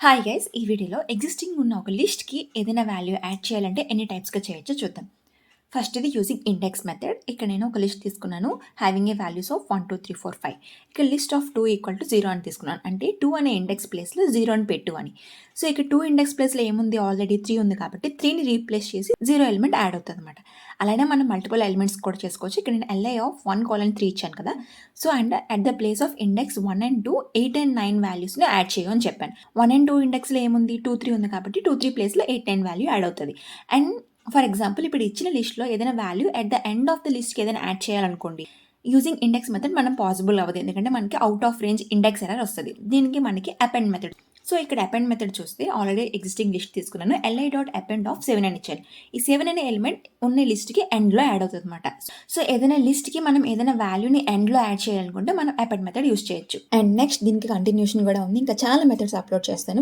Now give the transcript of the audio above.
Hi guys! ఈ వీడియోలో existing ఉన్న ఒక లిస్ట్‌కి ఏదైనా వాల్యూ యాడ్ చేయాలంటే ఎన్ని టైప్స్‌గా చేయొచ్చో చూద్దాం. ఫస్ట్‌ది యూజింగ్ ఇండెక్స్ మెథడ్. ఇక్కడ నేను ఒక లిస్ట్ తీసుకున్నాను. Having A values of 1, 2, 3, 4, 5. ఇక్కడ లిస్ట్ ఆఫ్ 2 ఈక్వల్ టు 0 అని తీసుకున్నాను. అంటే 2 అనే ఇండెక్స్ ప్లేస్‌లో 0 అని పెట్టు అని. సో, ఇక్కడ 2 ఇండెక్స్ ప్లేస్‌లో ఏముంది ఆల్రెడీ 3 ఉంది కాబట్టి 3ని రీప్లేస్ చేసి 0 ఎలిమెంట్ యాడ్ అవుతదనమాట. అలానే మనం మల్టిపుల్ ఎలిమెంట్స్ కూడా చేసుకోవచ్చు. ఇక్కడ నేను li ఆఫ్ 1:3 ఇచ్చాను కదా! So, and at the place of index 1 and 2, 8 and 9 వాల్యూస్‌ని యాడ్ చెయ్యు అని చెప్పాను. 1 అండ్ 2 ఇండెక్స్‌లో ఏముంది 2, 3 ఉంది కాబట్టి 2, 3 ప్లేస్‌లో 8, 9 వాల్యూ యాడ్ అవుతది. అండ్ ఫర్ ఎగ్జాంపుల్ ఇప్పుడు ఇచ్చిన లిస్ట్‌లో ఏదైనా value at the end of the లిస్ట్‌కి ఏదైనా యాడ్ చేయాలనుకోండి. యూజింగ్ ఇండెక్స్ మెథడ్ మనం పాసిబుల్ అవ్వదు. ఎందుకంటే మనకి out of range index error వస్తది. దీనికి మనకి అపెండ్ మెథడ్. సో, ఇక్కడ అపెండ్ మెథడ్ చూస్తే ఆల్రెడీ ఎగ్జిస్టింగ్ లిస్ట్ తీసుకున్నాను. li.append ఆఫ్ 7 అని ఇచ్చాను. ఈ 7 అనే ఎలిమెంట్ ఉన్న లిస్ట్‌కి ఎండ్‌లో యాడ్ అవుతదనమాట. సో, ఏదైనా లిస్ట్‌కి మనం ఏదైనా వాల్యూని ఎండ్‌లో యాడ్ చేయాలనుకుంటే మనం అపెండ్ మెథడ్ యూజ్ చేయొచ్చు. అండ్ నెక్స్ట్ దీనికి కంటిన్యూషన్ కూడా ఉంది. ఇంకా చాలా మెథడ్స్ అప్లోడ్ చేస్తాను.